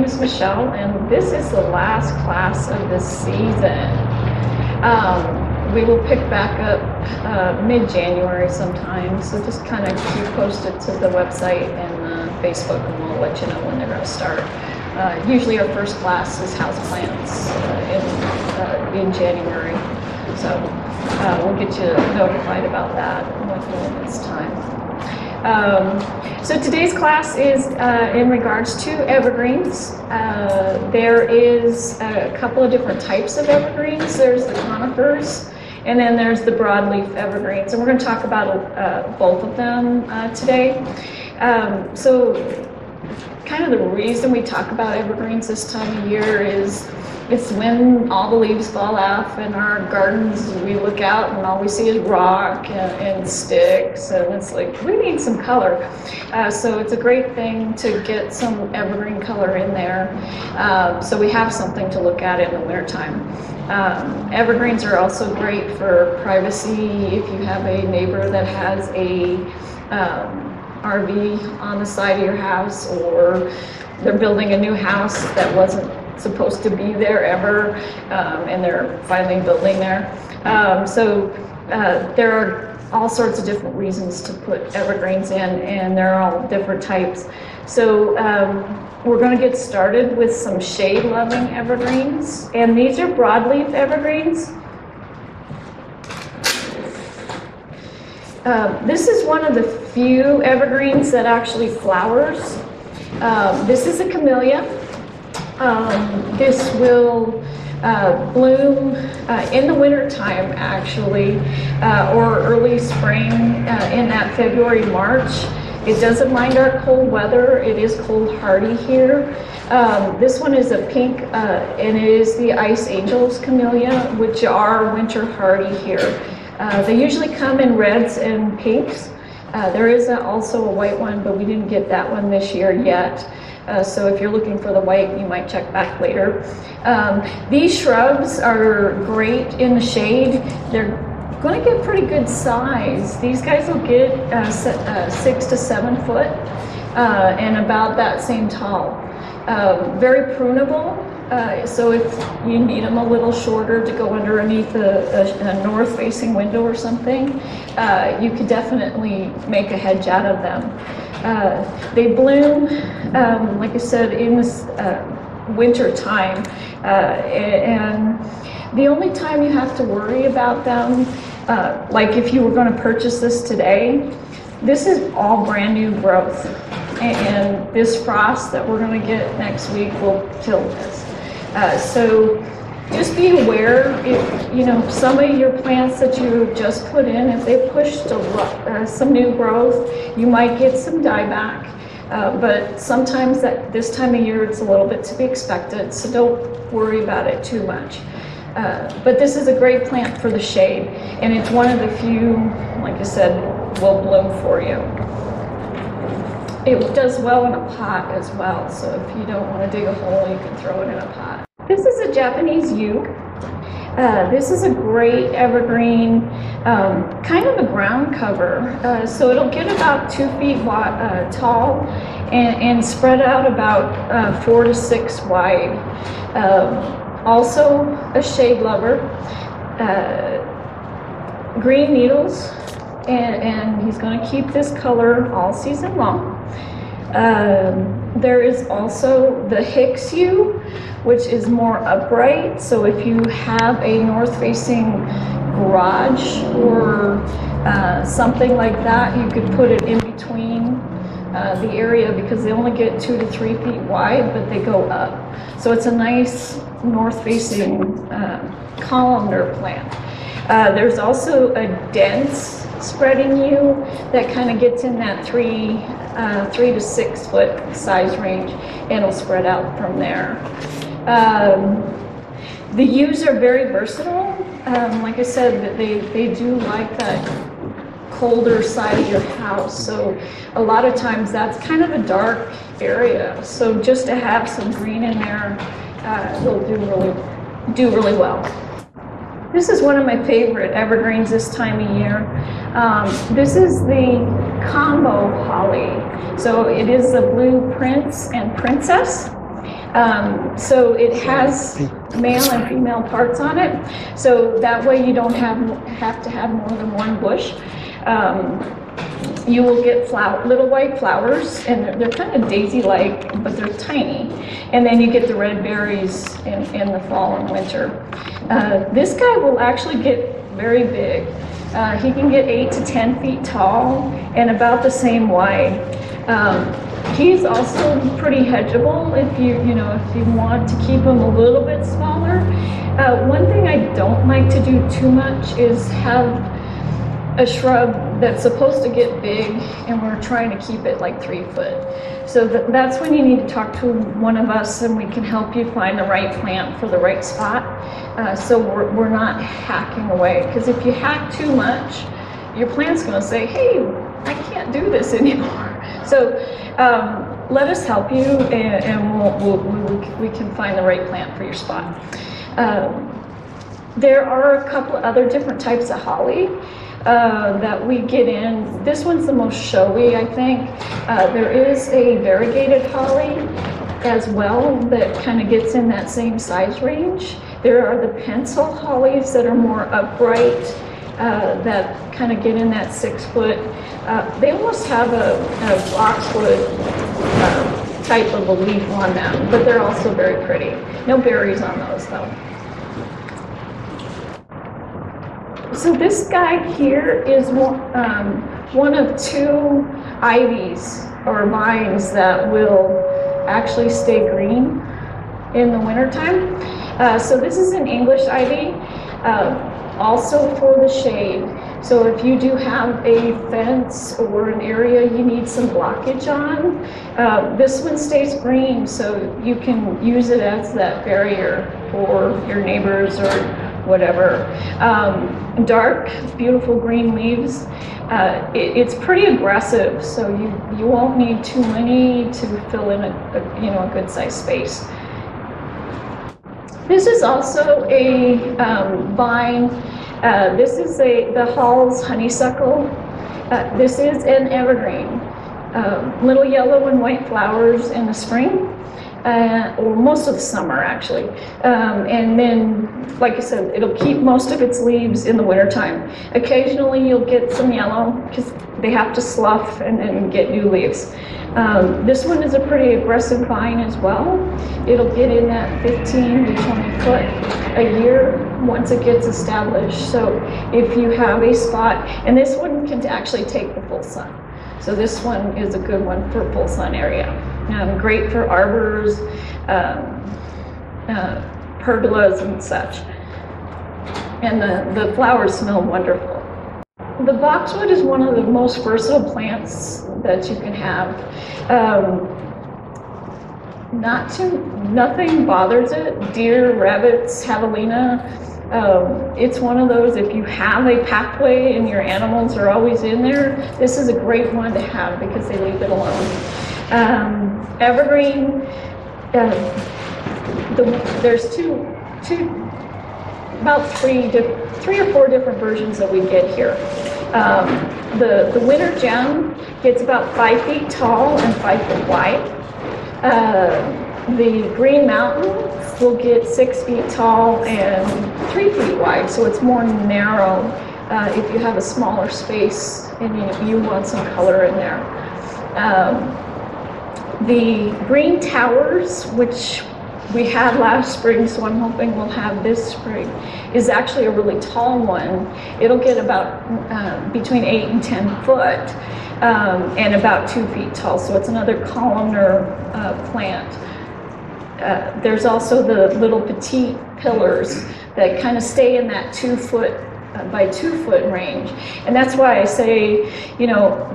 is Michelle, and this is the last class of this season. We will pick back up mid-January sometime, so just kind of keep posted to the website and Facebook, and we'll let you know when they're going to start. Usually our first class is houseplants in January, so we'll get you notified about that when it's time. So today's class is in regards to evergreens. There is a couple of different types of evergreens. There's the conifers, and then there's the broadleaf evergreens, and we're going to talk about both of them today. So kind of the reason we talk about evergreens this time of year is it's when all the leaves fall off in our gardens. We look out and all we see is rock and sticks, and it's like, we need some color. So it's a great thing to get some evergreen color in there, so we have something to look at in the wintertime. Evergreens are also great for privacy. If you have a neighbor that has a RV on the side of your house, or they're building a new house that wasn't supposed to be there ever, and they're finally building there. So there are all sorts of different reasons to put evergreens in, and they're all different types. So we're going to get started with some shade-loving evergreens, and these are broadleaf evergreens. This is one of the few evergreens that actually flowers. This is a camellia. This will bloom in the winter time, actually, or early spring in that February, March. It doesn't mind our cold weather. It is cold hardy here. This one is a pink, and it is the Ice Angels camellia, which are winter hardy here. They usually come in reds and pinks. There is also a white one, but we didn't get that one this year yet. So if you're looking for the white, you might check back later. These shrubs are great in the shade. They're going to get pretty good size. These guys will get 6 to 7 foot and about that same tall. Very prunable. So if you need them a little shorter to go underneath a north-facing window or something, you could definitely make a hedge out of them. They bloom, like I said, in this winter time, and the only time you have to worry about them, like if you were going to purchase this today, this is all brand new growth, and this frost that we're going to get next week will kill this. So just be aware if, some of your plants that you just put in, if they pushed some new growth, you might get some dieback. But sometimes this time of year, it's a little bit to be expected, so don't worry about it too much. But this is a great plant for the shade, and it's one of the few, like I said, will bloom for you. It does well in a pot as well, so if you don't want to dig a hole, you can throw it in a pot. This is a Japanese yew. This is a great evergreen, kind of a ground cover. So it'll get about 2 feet tall and spread out about 4 to 6 wide. Also a shade lover. Green needles, and he's going to keep this color all season long. There is also the Hicks yew, which is more upright. So if you have a north-facing garage or something like that, you could put it in between the area, because they only get 2 to 3 feet wide, but they go up. So it's a nice north-facing columnar plant. There's also a dense spreading yew that kind of gets in that 3 to 6 foot size range, and it'll spread out from there. The yews are very versatile. Like I said, they do like that colder side of your house, so a lot of times that's kind of a dark area, so just to have some green in there will do really well. This is one of my favorite evergreens this time of year. This is the combo holly. So it is the blue prince and princess. So it has male and female parts on it. So that way you don't have to have more than one bush. You will get little white flowers, and they're kind of daisy-like, but they're tiny. And then you get the red berries in the fall and winter. This guy will actually get very big. He can get 8 to 10 feet tall and about the same wide. He's also pretty hedgeable if you want to keep him a little bit smaller. One thing I don't like to do too much is have a shrub that's supposed to get big and we're trying to keep it like 3 foot. So that's when you need to talk to one of us and we can help you find the right plant for the right spot. So we're not hacking away, because if you hack too much, your plant's going to say, hey, I can't do this anymore. So let us help you, and we can find the right plant for your spot. There are a couple other different types of holly that we get in. This one's the most showy, I think. There is a variegated holly as well that kind of gets in that same size range. There are the pencil hollies that are more upright, that kind of get in that 6 foot. They almost have a boxwood type of a leaf on them, but they're also very pretty. No berries on those though. So this guy here is one of 2 ivies or vines that will actually stay green in the wintertime. So this is an English ivy, also for the shade. So if you do have a fence or an area you need some blockage on, this one stays green, so you can use it as that barrier for your neighbors or whatever. Dark, beautiful green leaves. It's pretty aggressive, so you won't need too many to fill in a good sized space. This is also a vine. This is the Hall's honeysuckle. This is an evergreen. Little yellow and white flowers in the spring, or most of the summer actually. And then, like I said, it'll keep most of its leaves in the wintertime. Occasionally you'll get some yellow because they have to slough and then get new leaves. This one is a pretty aggressive vine as well. It'll get in that 15 to 20 foot a year once it gets established. So if you have a spot, and this one can actually take the full sun. So this one is a good one for full sun area. Great for arbors, pergolas and such. And the flowers smell wonderful. The boxwood is one of the most versatile plants that you can have. Nothing bothers it. Deer, rabbits, javelina. It's one of those, if you have a pathway and your animals are always in there, this is a great one to have because they leave it alone. Evergreen, there's about three or four different versions that we get here. The winter gem gets about 5 feet tall and 5 foot wide. The Green Mountain will get 6 feet tall and 3 feet wide, so it's more narrow if you have a smaller space and you want some color in there. The Green Towers, which we had last spring, so I'm hoping we'll have this spring, is actually a really tall one. It'll get about between 8 and 10 foot and about 2 feet tall, so it's another columnar plant. There's also the little petite pillars that kind of stay in that 2 foot by 2 foot range. And that's why I say,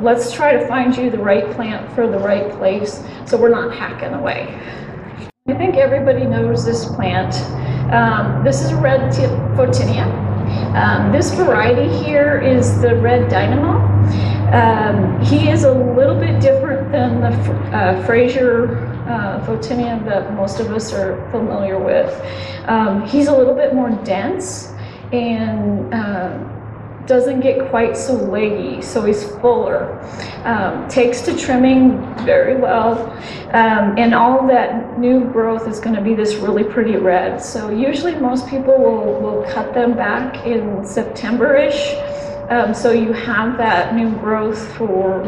let's try to find you the right plant for the right place so we're not hacking away. I think everybody knows this plant. This is a red Tipped Photinia. This variety here is the red dynamo. He is a little bit different than the Fraser Photinia that most of us are familiar with. He's a little bit more dense, and doesn't get quite so leggy, so he's fuller. Takes to trimming very well, and all that new growth is going to be this really pretty red. So usually most people will cut them back in September-ish, so you have that new growth for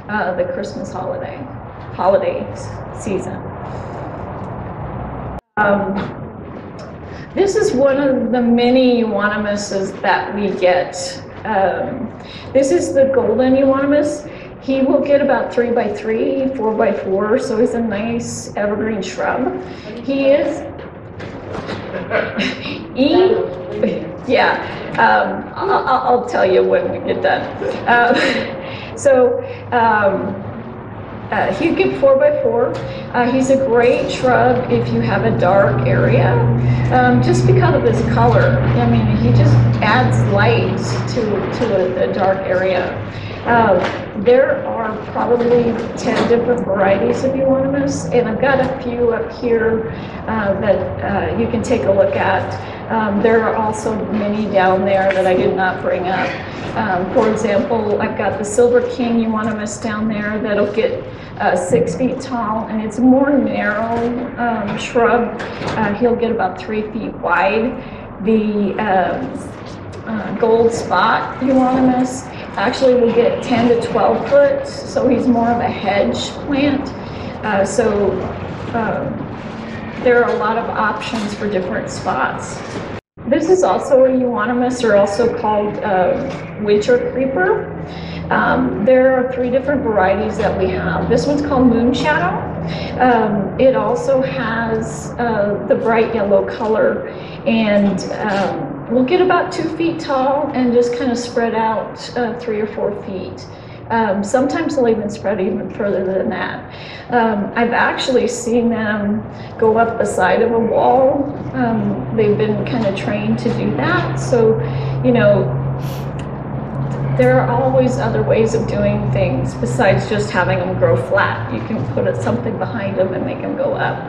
the Christmas holiday season. This is one of the many Euonymuses that we get. This is the golden Euonymus. He will get about 3x3, 4x4, so he's a nice evergreen shrub. He is, I'll tell you when we get done. He'd get 4x4. He's a great shrub if you have a dark area, just because of his color. I mean, he just adds light to a dark area. There are probably 10 different varieties of Euonymus, and I've got a few up here that you can take a look at. There are also many down there that I did not bring up. For example, I've got the Silver King Euonymus down there that'll get 6 feet tall, and it's a more narrow shrub. He'll get about 3 feet wide. The gold spot Euonymus actually will get 10 to 12 foot, so he's more of a hedge plant. There are a lot of options for different spots. This is also a Euonymus, or also called winter creeper. There are 3 different varieties that we have. This one's called Moon Shadow. It also has the bright yellow color, and will get about 2 feet tall and just kind of spread out 3 or 4 feet. Sometimes they'll even spread even further than that. I've actually seen them go up the side of a wall. They've been kind of trained to do that. So, you know, there are always other ways of doing things besides just having them grow flat. You can put something behind them and make them go up.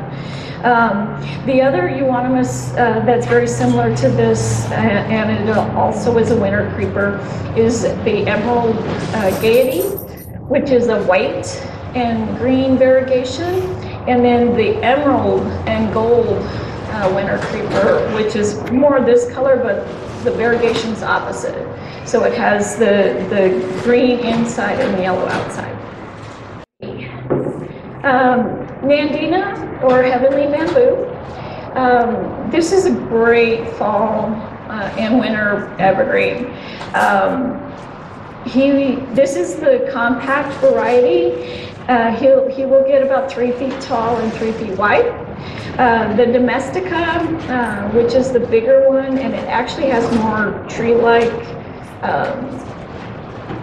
The other Euonymus that's very similar to this, and it also is a winter creeper, is the Emerald Gaiety, which is a white and green variegation, and then the emerald and gold winter creeper, which is more this color, but the variegation's opposite. So it has the green inside and the yellow outside. Nandina, or heavenly bamboo. This is a great fall and winter evergreen. This is the compact variety. He will get about 3 feet tall and 3 feet wide. The Domestica, which is the bigger one, and it actually has more tree-like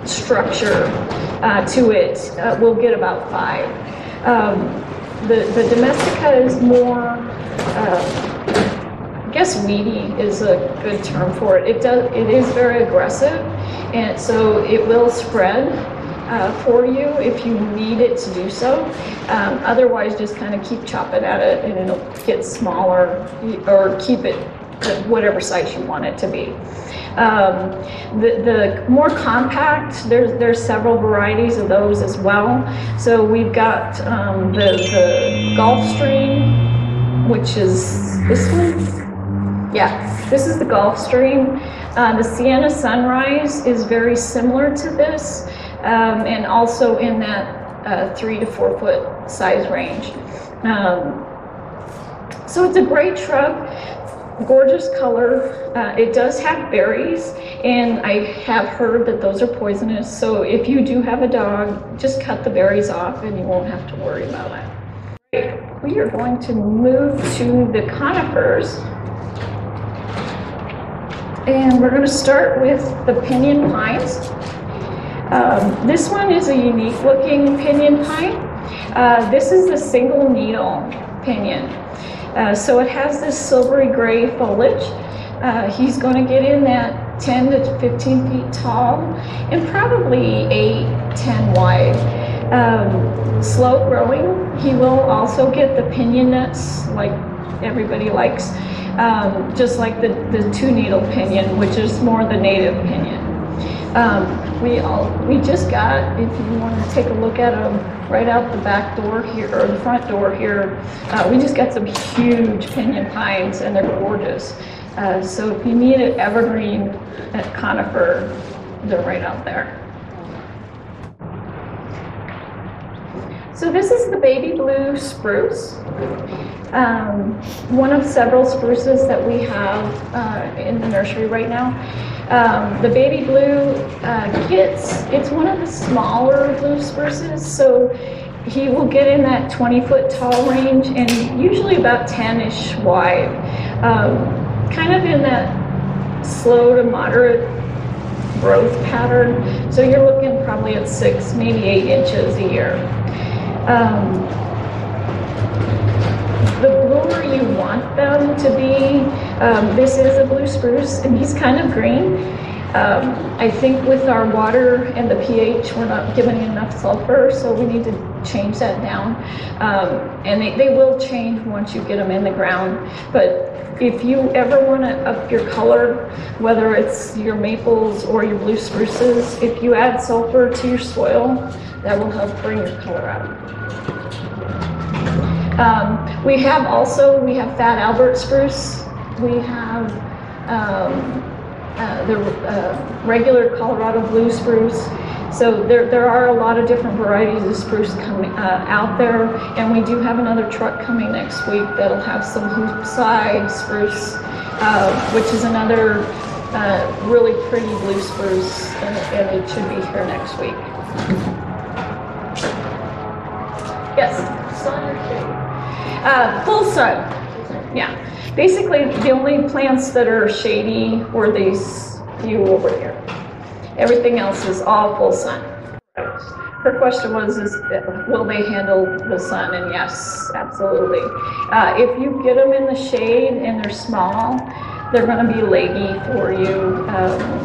structure to it, will get about 5. The Domestica is more, I guess weedy is a good term for it. It is very aggressive, and so it will spread for you if you need it to do so. Otherwise, just kind of keep chopping at it and it'll get smaller, or keep it to whatever size you want it to be. The more compact, there's several varieties of those as well. So we've got the Gulfstream, which is this one. Yeah, this is the Gulfstream. The Sienna Sunrise is very similar to this, and also in that 3 to 4 foot size range. So it's a great shrub. Gorgeous color. It does have berries, and I have heard that those are poisonous, so if you do have a dog, just cut the berries off and you won't have to worry about it. We are going to move to the conifers, and we're going to start with the pinyon pines. This one is a unique looking pinyon pine. This is the single needle pinyon. So it has this silvery gray foliage. He's going to get in that 10 to 15 feet tall and probably 8, 10 wide. Slow growing. He will also get the pinyon nuts like everybody likes. just like the two-needle pinyon, which is more the native pinyon. We just got, if you want to take a look at them, right out the back door here, or the front door here, we just got some huge pinyon pines, and they're gorgeous. So if you need an evergreen conifer, they're right out there. So this is the baby blue spruce, one of several spruces that we have in the nursery right now. The baby blue it's one of the smaller blue spruces, so he will get in that 20-foot tall range and usually about 10-ish wide, kind of in that slow to moderate growth pattern. So you're looking probably at 6, maybe 8 inches a year. The bluer you want them to be, this is a blue spruce and he's kind of green. I think with our water and the pH, we're not giving enough sulfur, so we need to change that down. And they will change once you get them in the ground. But if you ever want to up your color, whether it's your maples or your blue spruces, if you add sulfur to your soil, that will help bring your color out. We have fat Albert spruce. We have the regular Colorado blue spruce. So there are a lot of different varieties of spruce coming out there, and we do have another truck coming next week that'll have some hoopside spruce, which is another really pretty blue spruce, and it should be here next week. Yes, sun or shade? Full sun. Yeah. Basically, the only plants that are shady were these few over here. Everything else is all full sun. Her question was, will they handle the sun? And yes, absolutely. If you get them in the shade and they're small, they're going to be leggy for you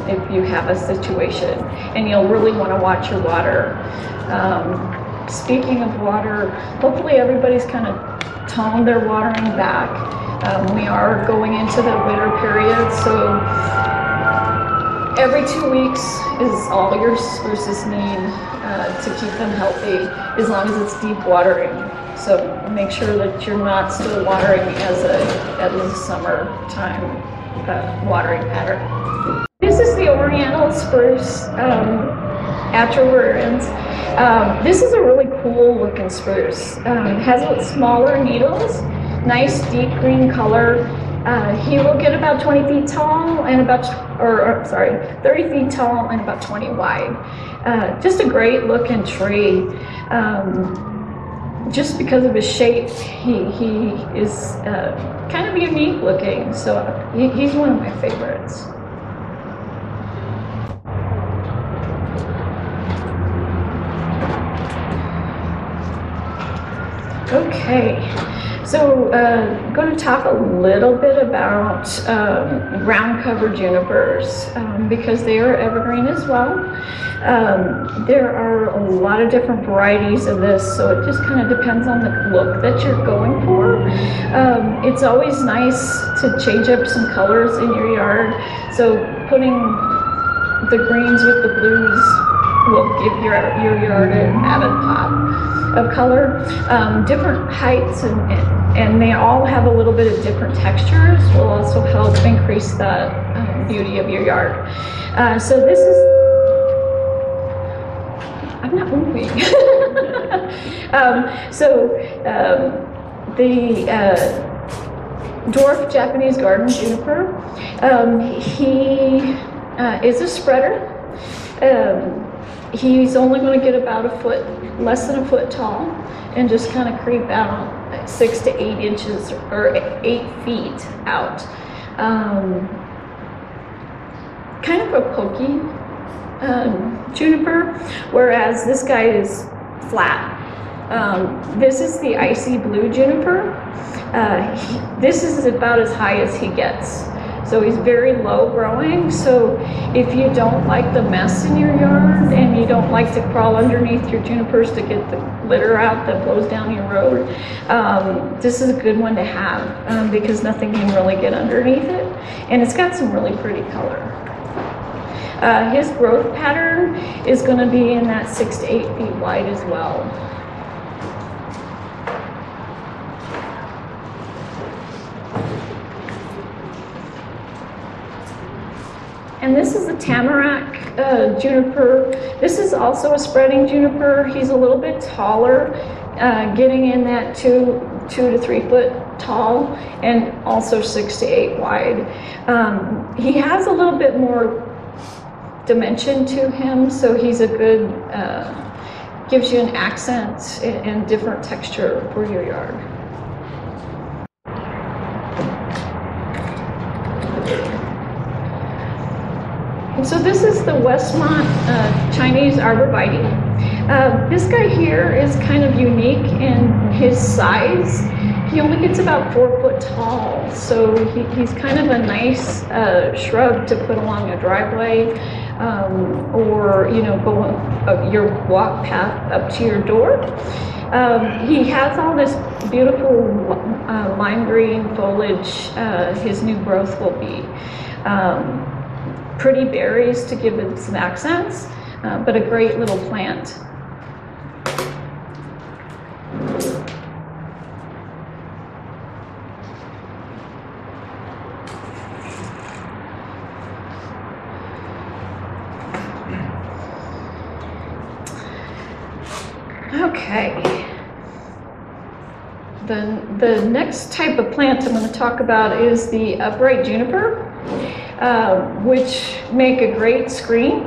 if you have a situation. And you'll really want to watch your water. Speaking of water, hopefully everybody's kind of toned their watering back. We are going into the winter period, so every 2 weeks is all your spruces need to keep them healthy, as long as it's deep watering. So make sure that you're not still watering as a summertime watering pattern. This is the Oriental spruce, Evergreen. This is a really cool looking spruce. It has smaller needles, nice deep green color. He will get about 20 feet tall and 30 feet tall and about 20 wide. Just a great looking tree. Just because of his shape, he is kind of unique looking. So he's one of my favorites. Okay, so I'm going to talk a little bit about ground cover junipers because they are evergreen as well. There are a lot of different varieties of this, so it just kind of depends on the look that you're going for. It's always nice to change up some colors in your yard, so putting the greens with the blues will give your yard an added pop of color. Different heights and they all have a little bit of different textures will also help increase the beauty of your yard. So this is, I'm not moving. The dwarf Japanese garden juniper, he is a spreader. He's only going to get about a foot, less than a foot tall, and just kind of creep out 6 to 8 inches or 8 feet out. Kind of a pokey juniper, whereas this guy is flat. This is the icy blue juniper. This is about as high as he gets. So he's very low growing. So if you don't like the mess in your yard and you don't like to crawl underneath your junipers to get the litter out that blows down your road, this is a good one to have because nothing can really get underneath it. And it's got some really pretty color. His growth pattern is going to be in that 6 to 8 feet wide as well. And this is a tamarack juniper. This is also a spreading juniper. He's a little bit taller, getting in that 2 to 3 foot tall, and also 6 to 8 wide. He has a little bit more dimension to him, so he's a good, gives you an accent and different texture for your yard. And so this is the Westmont Chinese Arborvitae. This guy here is kind of unique in his size. He only gets about 4 foot tall, so he's kind of a nice shrub to put along a driveway, or go your walk path up to your door. He has all this beautiful lime green foliage. His new growth will be pretty berries to give it some accents, but a great little plant. Okay, the next type of plant I'm going to talk about is the upright juniper, which make a great screen.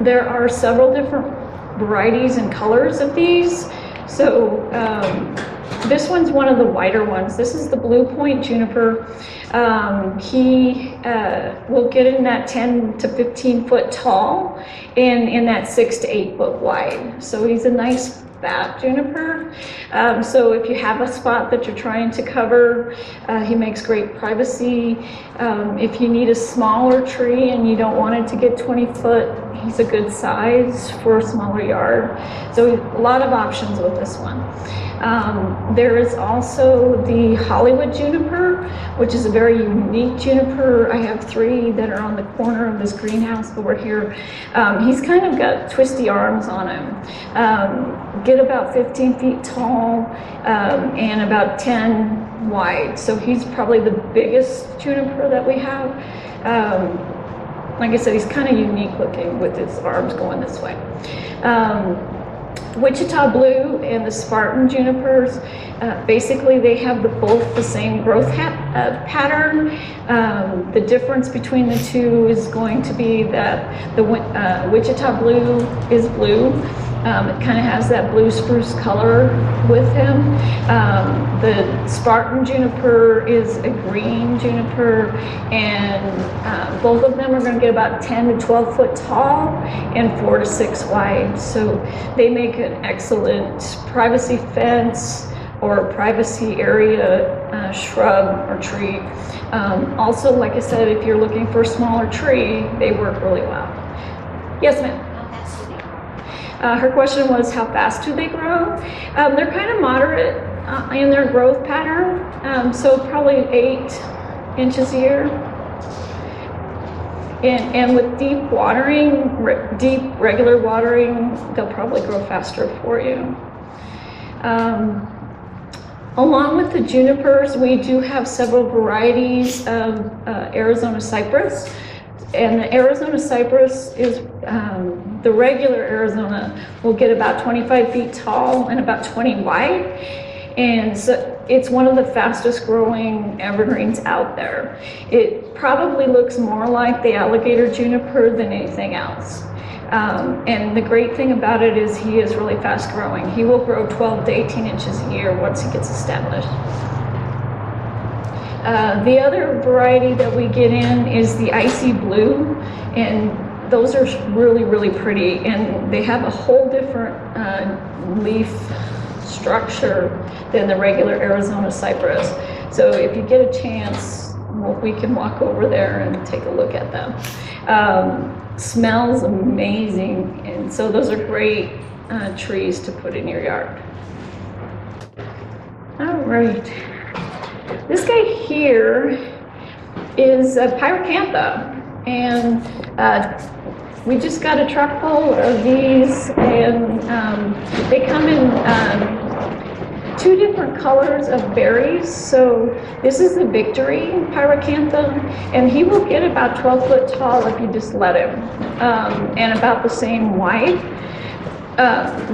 There are several different varieties and colors of these. So this one's one of the whiter ones. This is the Blue Point juniper. He will get in that 10 to 15 foot tall and in that 6 to 8 foot wide. So he's a nice fat juniper. So if you have a spot that you're trying to cover, he makes great privacy. If you need a smaller tree and you don't want it to get 20 foot, he's a good size for a smaller yard. So a lot of options with this one. There is also the Hollywood juniper, which is a very unique juniper. I have 3 that are on the corner of this greenhouse over here. He's kind of got twisty arms on him. Get about 15 feet tall and about 10 wide. So he's probably the biggest juniper that we have. Like I said, he's kind of unique looking with his arms going this way. Wichita Blue and the Spartan junipers, basically they have both the same growth pattern. The difference between the two is going to be that the Wichita Blue is blue. It kind of has that blue spruce color with him. The Spartan juniper is a green juniper, and both of them are going to get about 10 to 12 foot tall and 4 to 6 wide. So they make an excellent privacy fence or privacy area shrub or tree. Also, like I said, if you're looking for a smaller tree, they work really well. Yes, ma'am? Her question was, how fast do they grow? They're kind of moderate in their growth pattern, so probably 8 inches a year. And with deep watering, deep regular watering, they'll probably grow faster for you. Along with the junipers, we do have several varieties of Arizona cypress. And the Arizona cypress is, the regular Arizona will get about 25 feet tall and about 20 wide. And so it's one of the fastest growing evergreens out there. It probably looks more like the alligator juniper than anything else. And the great thing about it is he is really fast growing. He will grow 12 to 18 inches a year once he gets established. The other variety that we get in is the icy blue, and those are really, really pretty, and they have a whole different leaf structure than the regular Arizona cypress. So if you get a chance, well, we can walk over there and take a look at them. Smells amazing, and so those are great trees to put in your yard. All right, this guy here is a Pyracantha, and we just got a truck full of these, and they come in 2 different colors of berries. So this is the Victory Pyracantha, and he will get about 12 foot tall if you just let him, and about the same wide.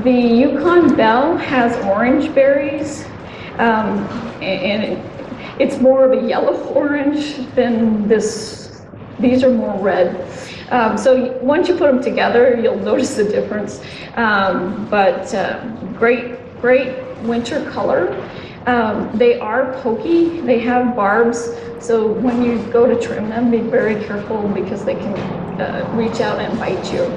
The Yukon Bell has orange berries, and it's more of a yellow orange than this. These are more red. So once you put them together, you'll notice the difference. Great winter color. They are pokey. They have barbs. So when you go to trim them, be very careful because they can reach out and bite you.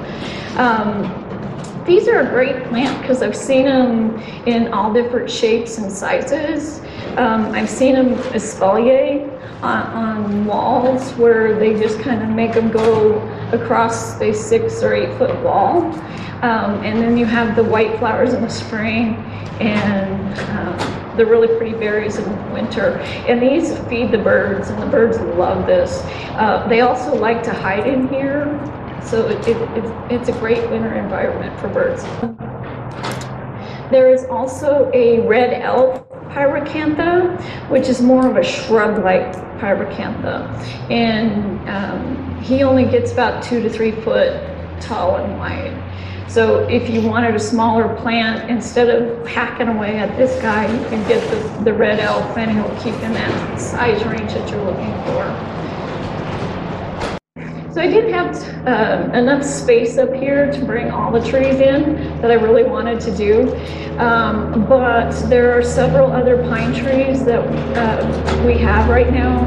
These are a great plant because I've seen them in all different shapes and sizes. I've seen them exfoliate on walls where they just kind of make them go across a 6 or 8 foot wall. And then you have the white flowers in the spring and the really pretty berries in the winter. And these feed the birds, and the birds love this. They also like to hide in here. So it's a great winter environment for birds. There is also a red elf Pyracantha, which is more of a shrub-like Pyracantha. And he only gets about 2 to 3 foot tall and wide. So if you wanted a smaller plant, instead of hacking away at this guy, you can get the red elf, and he'll keep in that size range that you're looking for. So I didn't have enough space up here to bring all the trees in that I really wanted to do, but there are several other pine trees that we have right now.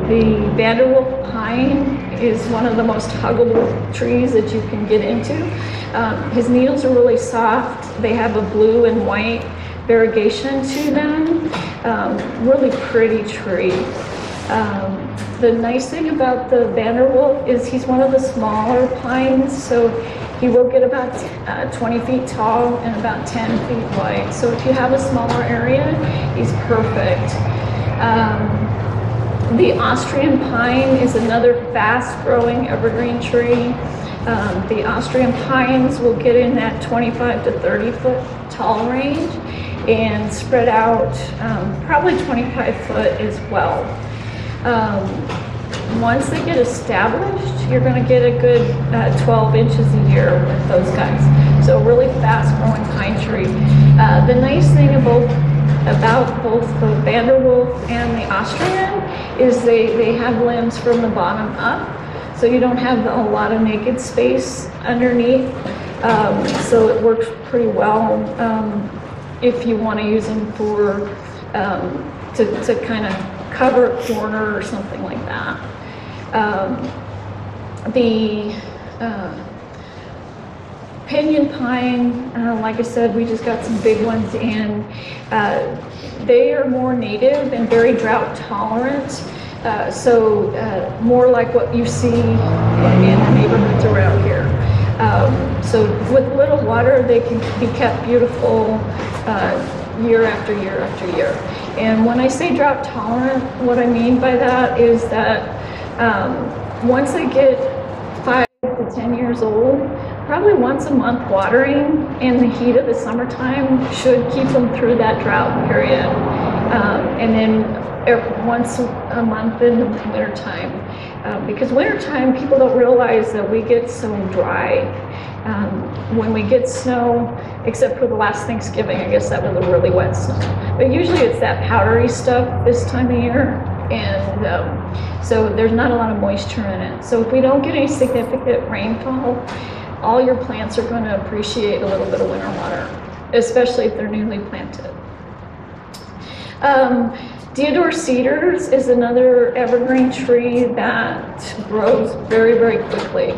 The Vanderwolf pine is one of the most huggable trees that you can get into. His needles are really soft. They have a blue and white variegation to them. Really pretty tree. The nice thing about the Vanderwolf is he's one of the smaller pines, so he will get about 20 feet tall and about 10 feet wide. So if you have a smaller area, he's perfect. The Austrian pine is another fast-growing evergreen tree. The Austrian pines will get in that 25 to 30 foot tall range and spread out probably 25 foot as well. Once they get established, you're going to get a good 12 inches a year with those guys. So really fast-growing pine tree. The nice thing about both the Vanderwolf and the Austrian is they have limbs from the bottom up, so you don't have a lot of naked space underneath. So it works pretty well if you want to use them for to kind of cover a corner or something like that. The Pinyon pine, like I said, we just got some big ones in. They are more native and very drought tolerant, so more like what you see in the neighborhoods around here. So with little water, they can be kept beautiful year after year after year. And when I say drought tolerant, what I mean by that is that once they get 5 to 10 years old, probably once a month watering in the heat of the summertime should keep them through that drought period. And then once a month in the wintertime. Because wintertime, people don't realize that we get so dry. When we get snow, except for the last Thanksgiving, I guess that was a really wet snow. But usually it's that powdery stuff this time of year. And so there's not a lot of moisture in it. So if we don't get any significant rainfall, all your plants are going to appreciate a little bit of winter water, especially if they're newly planted. Deodar cedars is another evergreen tree that grows very, very quickly.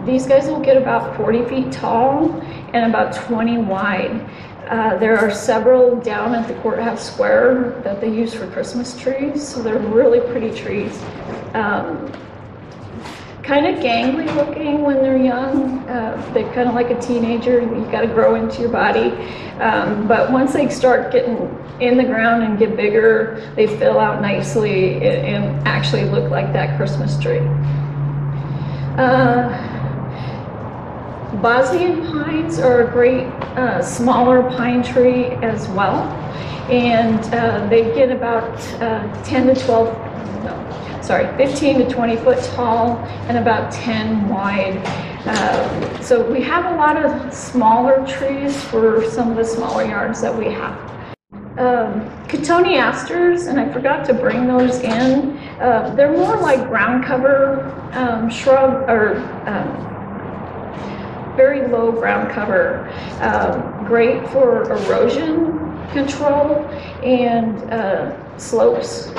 These guys will get about 40 feet tall and about 20 wide. There are several down at the courthouse square that they use for Christmas trees, so they're really pretty trees. Kind of gangly looking when they're young. They're kind of like a teenager. You got to grow into your body. But once they start getting in the ground and get bigger, they fill out nicely and actually look like that Christmas tree. Bosnian pines are a great smaller pine tree as well. And they get about 15 to 20 foot tall and about 10 wide. So we have a lot of smaller trees for some of the smaller yards that we have. Cotoneasters, and I forgot to bring those in, they're more like ground cover shrub, or very low ground cover, great for erosion control and slopes.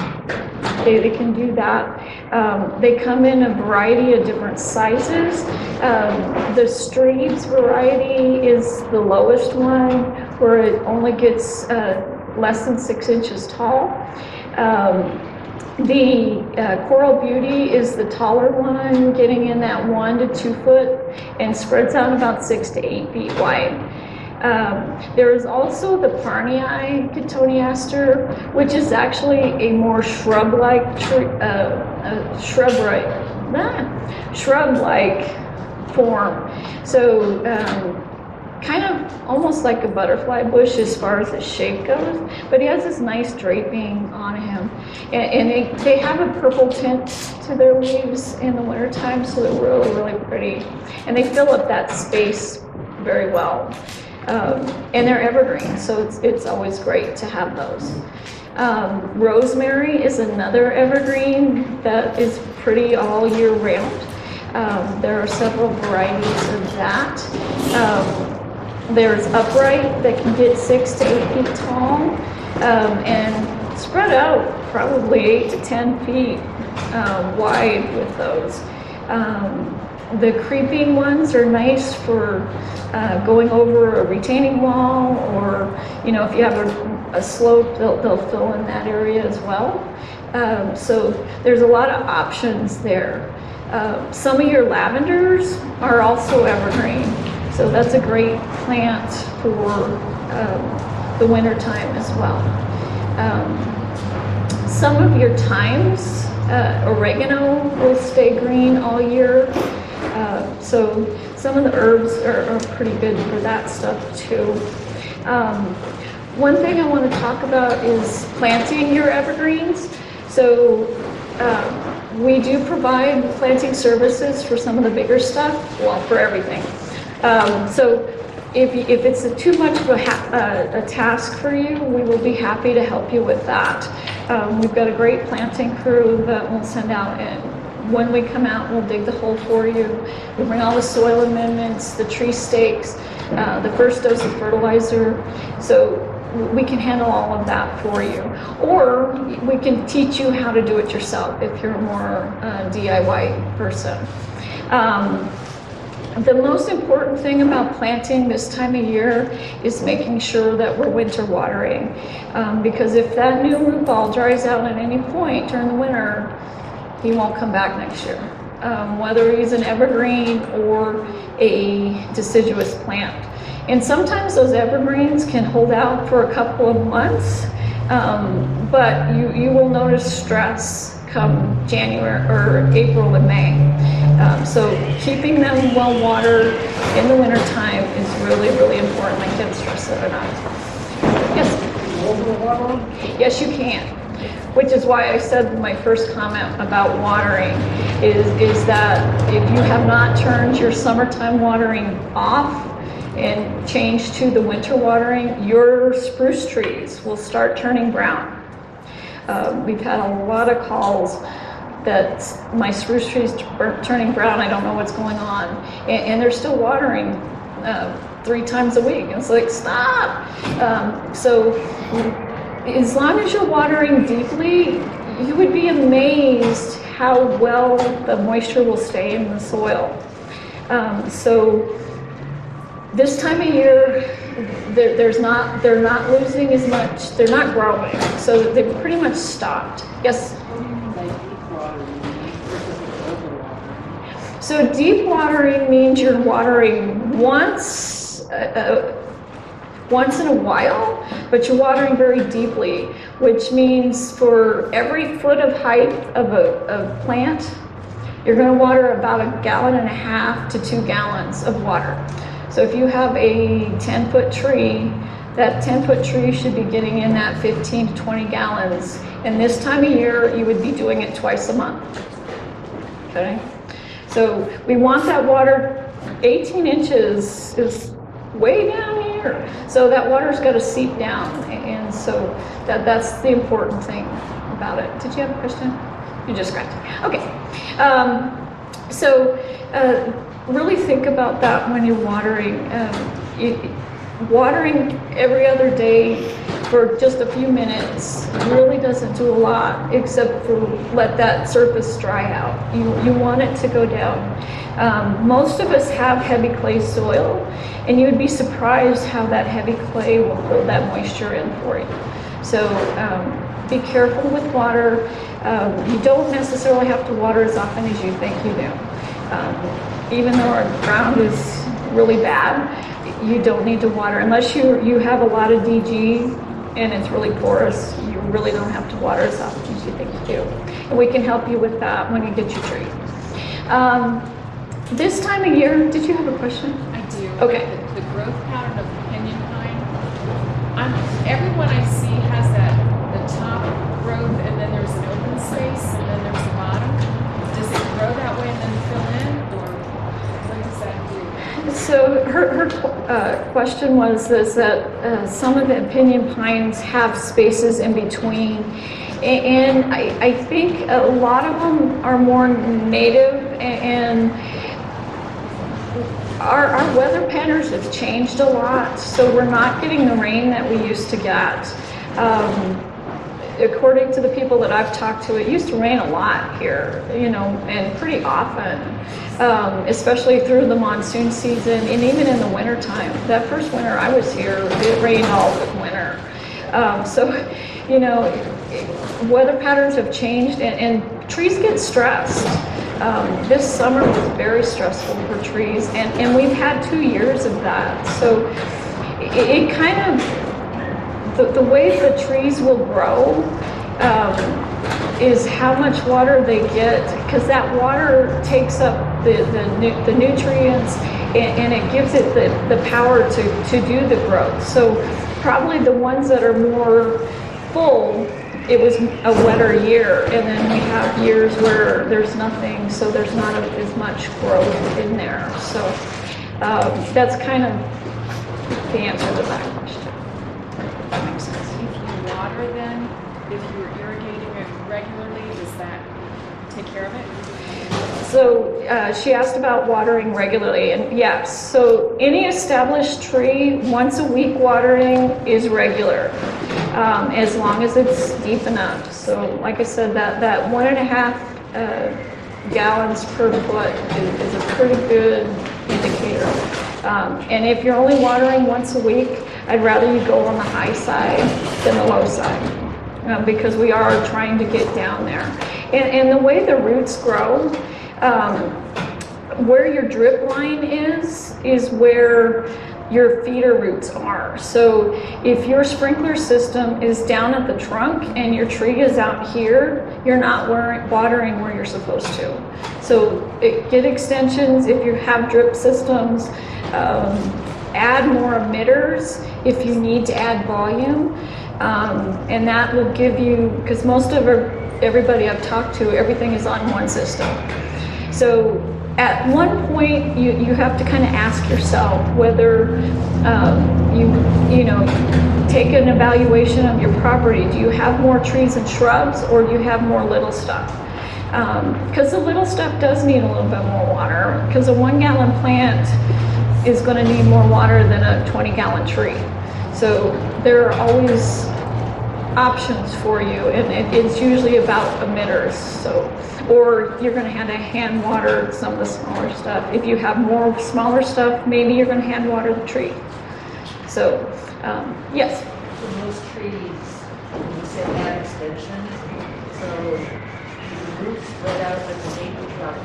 They can do that. They come in a variety of different sizes. The Streets variety is the lowest one, where it only gets less than 6 inches tall. The Coral Beauty is the taller one, getting in that 1 to 2 foot and spreads out about 6 to 8 feet wide. There is also the Pyracantha Cotoneaster, which is actually a more shrub-like form. So kind of almost like a butterfly bush as far as the shape goes, but he has this nice draping on him. And they have a purple tint to their leaves in the wintertime, so they're really, really pretty. And they fill up that space very well. And they're evergreen, so it's always great to have those. Rosemary is another evergreen that is pretty all year round. There are several varieties of that. There's upright that can get 6 to 8 feet tall and spread out probably 8 to 10 feet wide with those. The creeping ones are nice for going over a retaining wall, or if you have a slope, they'll fill in that area as well. So there's a lot of options there. Some of your lavenders are also evergreen, so that's a great plant for the winter time as well. Some of your thymes, oregano will stay green all year. So some of the herbs are pretty good for that stuff too. One thing I want to talk about is planting your evergreens. So we do provide planting services for some of the bigger stuff, well, for everything. So if it's too much of a task for you, we will be happy to help you with that. We've got a great planting crew that will send out, and when we come out, we'll dig the hole for you. We bring all the soil amendments, the tree stakes, the first dose of fertilizer. So we can handle all of that for you. Or we can teach you how to do it yourself if you're a more DIY person. The most important thing about planting this time of year is making sure that we're winter watering. Because if that new root ball dries out at any point during the winter, he won't come back next year. Whether he's an evergreen or a deciduous plant. And sometimes those evergreens can hold out for a couple of months, but you will notice stress come January or April and May. So keeping them well watered in the winter time is really, really important. I can't stress that enough. Yes? Yes, you can. Which is why I said my first comment about watering is that if you have not turned your summertime watering off and changed to the winter watering, your spruce trees will start turning brown. We've had a lot of calls that my spruce trees are turning brown, I don't know what's going on. And they're still watering 3 times a week. It's like, stop! So as long as you're watering deeply, you would be amazed how well the moisture will stay in the soil. So this time of year, they're not losing as much, they're not growing, so they've pretty much stopped. Yes? So deep watering means you're watering once in a while, but you're watering very deeply, which means for every foot of height of a plant, you're going to water about 1.5 gallons to 2 gallons of water. So if you have a 10-foot tree, that 10-foot tree should be getting in that 15 to 20 gallons. And this time of year, you would be doing it twice a month. Okay? So we want that water, 18 inches is way down here. So that water's got to seep down. And so that's the important thing about it. Did you have a question? You just scratched. Okay. Really think about that when you're watering. Watering every other day for just a few minutes really doesn't do a lot except for let that surface dry out. You want it to go down. Most of us have heavy clay soil, and you would be surprised how that heavy clay will hold that moisture in for you. So be careful with water. You don't necessarily have to water as often as you think you do. Even though our ground is really bad, you don't need to water unless you have a lot of DG and it's really porous. You really don't have to water as often as you think you do. And we can help you with that when you get your tree. This time of year, did you have a question? I do. Okay. The growth pattern of the pinyon pine. Everyone I see has the top growth, and then there's an open space, and then there's the bottom. Does it grow that way and then fill in, or what does that do? So her question was that some of the pinyon pines have spaces in between, and I think a lot of them are more native, and our weather patterns have changed a lot, so we're not getting the rain that we used to get. According to the people that I've talked to, it used to rain a lot here, and pretty often, especially through the monsoon season and even in the winter time. That first winter I was here, it rained all the winter. Weather patterns have changed, and trees get stressed. This summer was very stressful for trees, and we've had 2 years of that. So it kind of, the way the trees will grow is how much water they get, because that water takes up the nutrients, and it gives it the power to do the growth. So probably the ones that are more full, it was a wetter year, and then we have years where there's nothing, so there's not as much growth in there. So that's kind of the answer to that question. That makes sense. If you water then, if you're irrigating it regularly, does that take care of it? So she asked about watering regularly, and yes, so any established tree, once a week watering is regular, as long as it's deep enough. So like I said, that 1.5 gallons per foot is a pretty good indicator. And if you're only watering once a week, I'd rather you go on the high side than the low side, because we are trying to get down there. And the way the roots grow, where your drip line is where your feeder roots are. So if your sprinkler system is down at the trunk and your tree is out here, you're not watering where you're supposed to. So get extensions if you have drip systems. Add more emitters if you need to add volume, and that will give you, because most of everybody I've talked to, everything is on one system. So at one point, you have to kind of ask yourself whether you take an evaluation of your property. Do you have more trees and shrubs, or do you have more little stuff? Because the little stuff does need a little bit more water, because a 1 gallon plant is going to need more water than a 20-gallon tree. So there are always options for you, and it's usually about emitters. So, or you're going to have to hand water some of the smaller stuff. If you have more smaller stuff, maybe you're going to hand water the tree. So, yes. For most trees, you said add extension, so the roots spread out like the maple drop,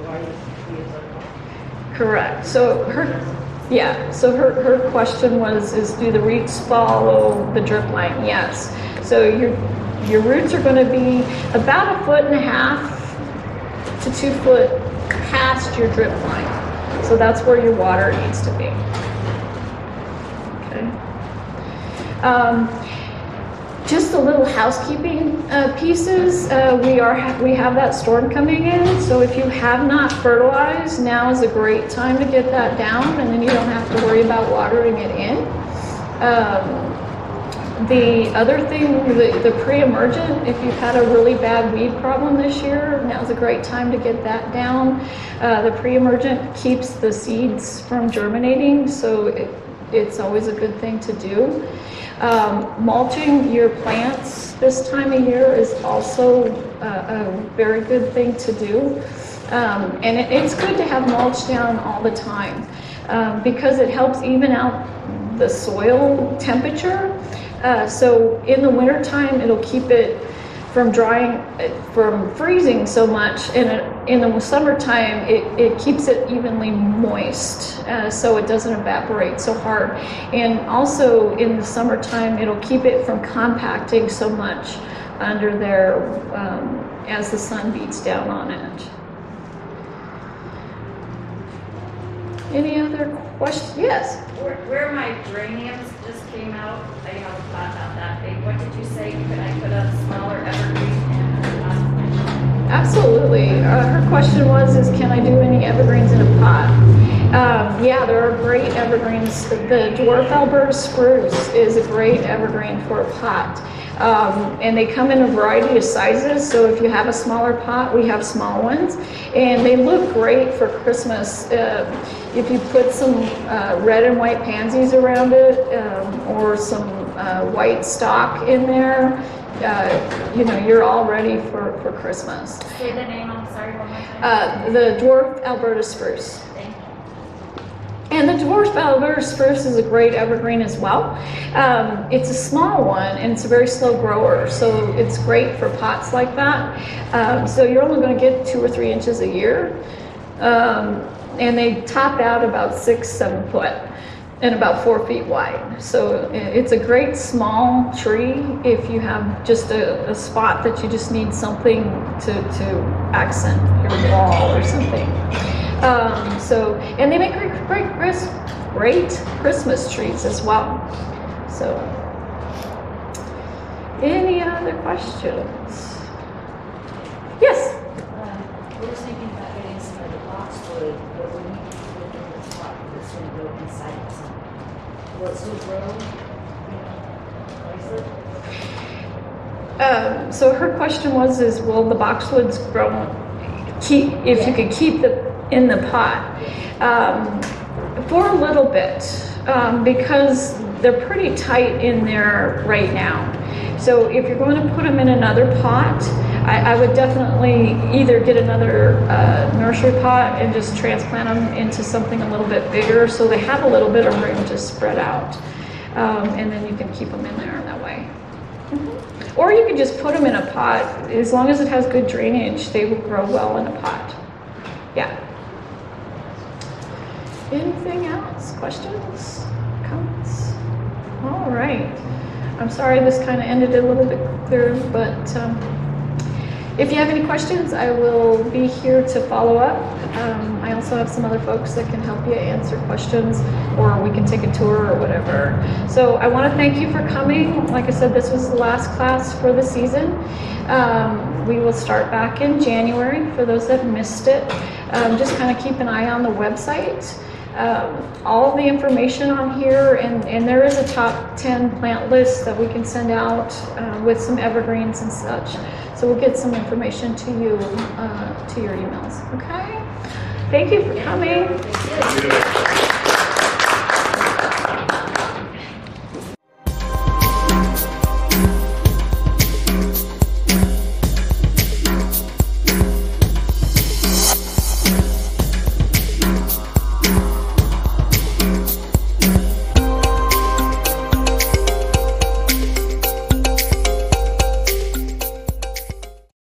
why is the tree is Correct. So her question was, do the roots follow the drip line? Yes. So your roots are going to be about 1.5 to 2 foot past your drip line. So that's where your water needs to be. Okay. Just a little housekeeping pieces. We have that storm coming in, so if you have not fertilized, now is a great time to get that down, and then you don't have to worry about watering it in. The other thing, the pre-emergent, if you've had a really bad weed problem this year, now's a great time to get that down. The pre-emergent keeps the seeds from germinating, so it's always a good thing to do. Mulching your plants this time of year is also a very good thing to do. And it's good to have mulch down all the time because it helps even out the soil temperature. So in the wintertime, it'll keep it from drying, from freezing so much, and in the summertime it keeps it evenly moist, so it doesn't evaporate so hard. And also in the summertime it'll keep it from compacting so much under there as the sun beats down on it. Any other questions? Yes? Where my geraniums just came out, I have a plot about that big. What did you say? Could I put a smaller evergreen and a pot plant? Absolutely. Her question was, can I do any evergreens in a pot? Yeah, there are great evergreens. The dwarf Alberta spruce is a great evergreen for a pot. And they come in a variety of sizes, so if you have a smaller pot, we have small ones. And they look great for Christmas. If you put some red and white pansies around it, or some white stock in there, you're all ready for Christmas. Say the name, I'm sorry, one more time. The dwarf Alberta spruce. Thank you. And the dwarf Alberta spruce is a great evergreen as well. It's a small one and it's a very slow grower, so it's great for pots like that. So you're only going to get 2 or 3 inches a year. And they top out about 6-7 foot and about 4 feet wide. So it's a great small tree if you have just a spot that you just need something to accent your wall or something. And they make great Christmas trees as well. So, any other questions? Yes? I was thinking about getting some of the boxwood, but we need to put it in the spot that's going to go inside of something. Will it still grow? So her question was, will the boxwoods grow, if you could keep them in the pot? For a little bit, because they're pretty tight in there right now. So if you're going to put them in another pot, I would definitely either get another nursery pot and just transplant them into something a little bit bigger so they have a little bit of room to spread out. And then you can keep them in there that way. Or you can just put them in a pot. As long as it has good drainage, they will grow well in a pot. Yeah. Anything else? Questions? Comments? All right. I'm sorry this kind of ended a little bit clearer, but if you have any questions, I will be here to follow up. I also have some other folks that can help you answer questions, or we can take a tour or whatever. So I want to thank you for coming. Like I said, this was the last class for the season. We will start back in January for those that missed it. Just kind of keep an eye on the website. All of the information on here, and there is a top 10 plant list that we can send out with some evergreens and such. So we'll get some information to you, to your emails. Okay? Thank you for coming. Thank you.